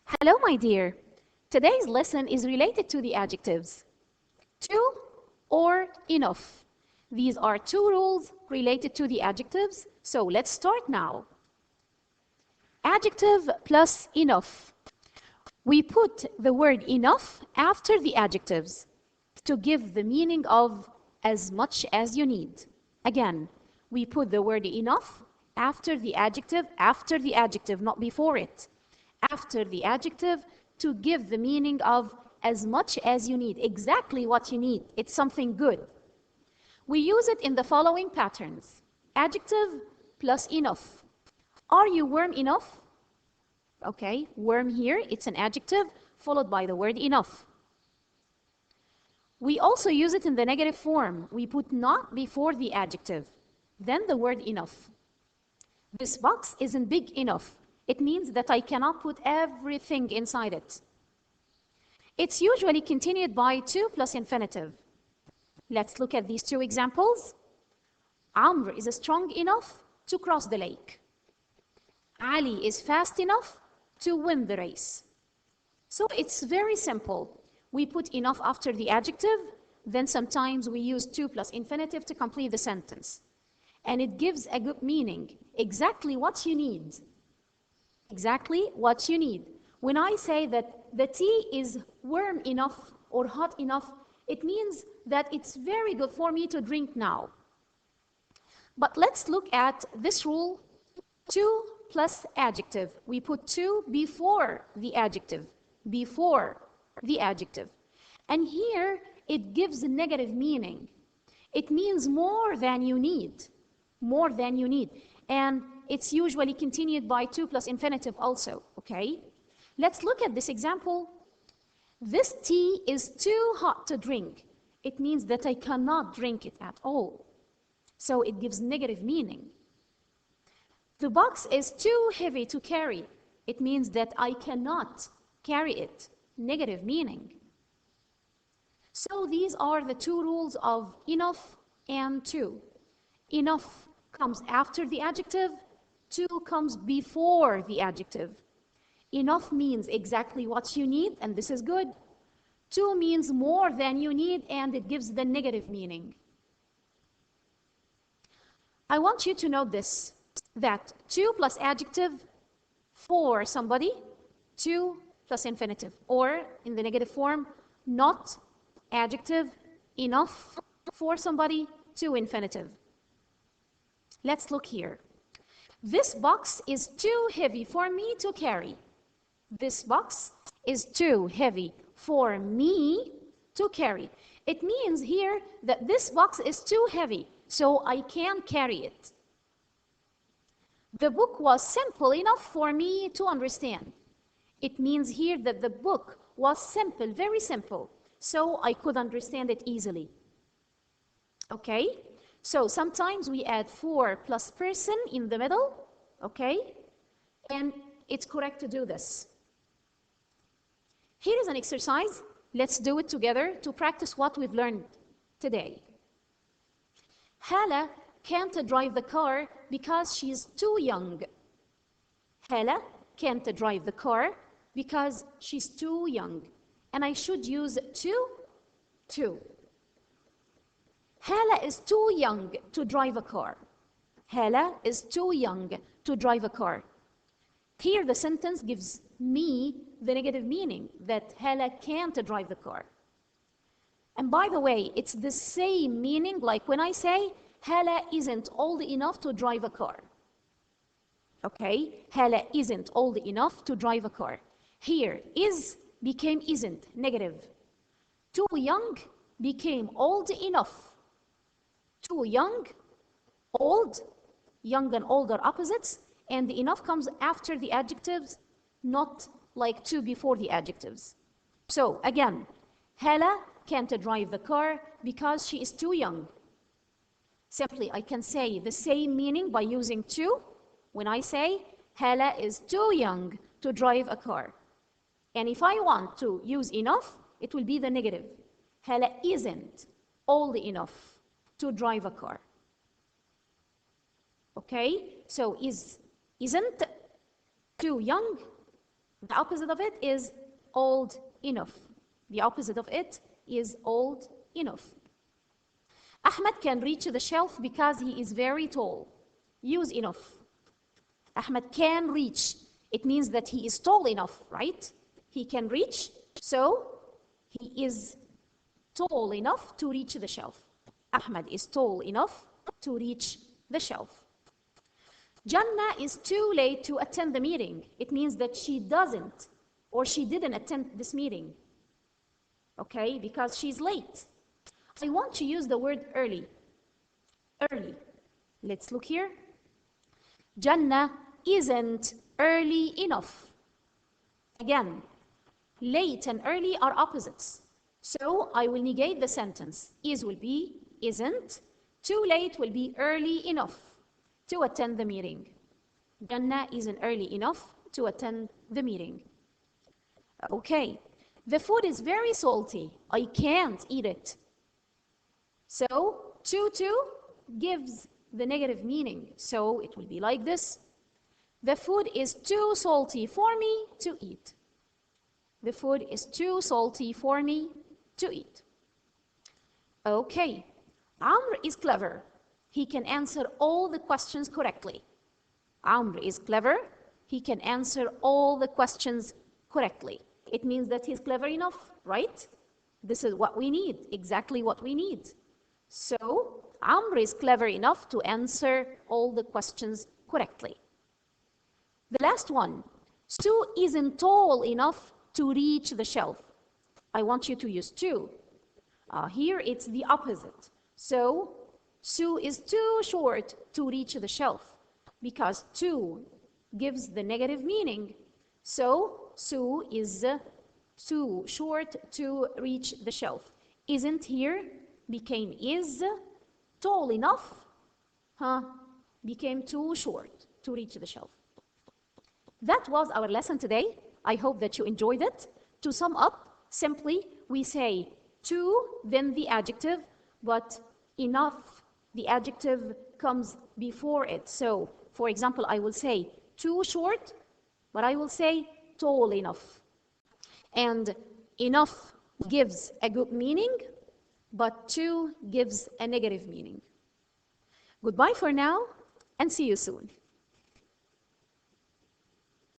Hello, my dear. Today's lesson is related to the adjectives. To or enough. These are two rules related to the adjectives, so let's start now. Adjective plus enough. We put the word enough after the adjectives to give the meaning of as much as you need. Again, we put the word enough after the adjective, not before it. After the adjective to give the meaning of as much as you need, exactly what you need. It's something good. We use it in the following patterns. Adjective plus enough. Are you warm enough? Okay, warm here, it's an adjective followed by the word enough. We also use it in the negative form. We put not before the adjective, then the word enough. This box isn't big enough. It means that I cannot put everything inside it. It's usually continued by to plus infinitive. Let's look at these two examples. Amr is strong enough to cross the lake. Ali is fast enough to win the race. So it's very simple. We put enough after the adjective, then sometimes we use to plus infinitive to complete the sentence. And it gives a good meaning, exactly what you need. Exactly what you need. When I say that the tea is warm enough or hot enough, it means that it's very good for me to drink now. But let's look at this rule, to plus adjective. We put to before the adjective, And here it gives a negative meaning. It means more than you need, And it's usually continued by to plus infinitive also, okay? Let's look at this example. This tea is too hot to drink. It means that I cannot drink it at all. So it gives negative meaning. The box is too heavy to carry. It means that I cannot carry it. Negative meaning. So these are the two rules of enough and to. Enough comes after the adjective. To comes before the adjective. Enough means exactly what you need, and this is good. To means more than you need, and it gives the negative meaning. I want you to note this, that to plus adjective for somebody, to plus infinitive, or in the negative form, not adjective, enough for somebody, to infinitive. Let's look here. This box is too heavy for me to carry. This box is too heavy for me to carry. It means here that this box is too heavy, so I can't carry it. The book was simple enough for me to understand. It means here that the book was simple, very simple, so I could understand it easily. Okay? So sometimes we add for plus person in the middle, okay? And it's correct to do this. Here is an exercise. Let's do it together to practice what we've learned today. Hala can't drive the car because she's too young. Hala can't drive the car because she's too young. And I should use to. Hala is too young to drive a car. Hala is too young to drive a car. Here the sentence gives me the negative meaning that Hala can't drive the car. And by the way, it's the same meaning like when I say Hala isn't old enough to drive a car. Okay? Hala isn't old enough to drive a car. Here, is became isn't, negative. Too young became old enough. Too young, old, young and old are opposites, and the enough comes after the adjectives, not like to before the adjectives. So again, Hala can't drive the car because she is too young. Simply, I can say the same meaning by using to when I say Hala is too young to drive a car. And if I want to use enough, it will be the negative. Hala isn't old enough to drive a car. Okay? So isn't, too young, The opposite of it is old enough. The opposite of it is old enough. Ahmed can reach the shelf because he is very tall. Use enough. Ahmed can reach. It means that he is tall enough, right? He can reach, so he is tall enough to reach the shelf. Ahmed is tall enough to reach the shelf. Jannah is too late to attend the meeting. It means that she doesn't or she didn't attend this meeting. Okay, because she's late. I want to use the word early. Early. Let's look here. Jannah isn't early enough. Again, late and early are opposites. So I will negate the sentence. Is will be isn't. Too late will be early enough to attend the meeting. Jannah isn't early enough to attend the meeting. Okay. The food is very salty. I can't eat it. So, too gives the negative meaning. So, it will be like this. The food is too salty for me to eat. The food is too salty for me to eat. Okay. Amr is clever. He can answer all the questions correctly. Amr is clever. He can answer all the questions correctly. It means that he's clever enough, right? This is what we need, exactly what we need. So, Amr is clever enough to answer all the questions correctly. The last one, Sue isn't tall enough to reach the shelf. I want you to use too. Here it's the opposite. So, Sue is too short to reach the shelf because too gives the negative meaning. So, Sue is too short to reach the shelf. Isn't here became is. Tall enough became too short to reach the shelf. That was our lesson today. I hope that you enjoyed it. To sum up, simply we say too, then the adjective, but enough, the adjective comes before it. So, for example, I will say too short, but I will say tall enough. And enough gives a good meaning, but too gives a negative meaning. Goodbye for now, and see you soon.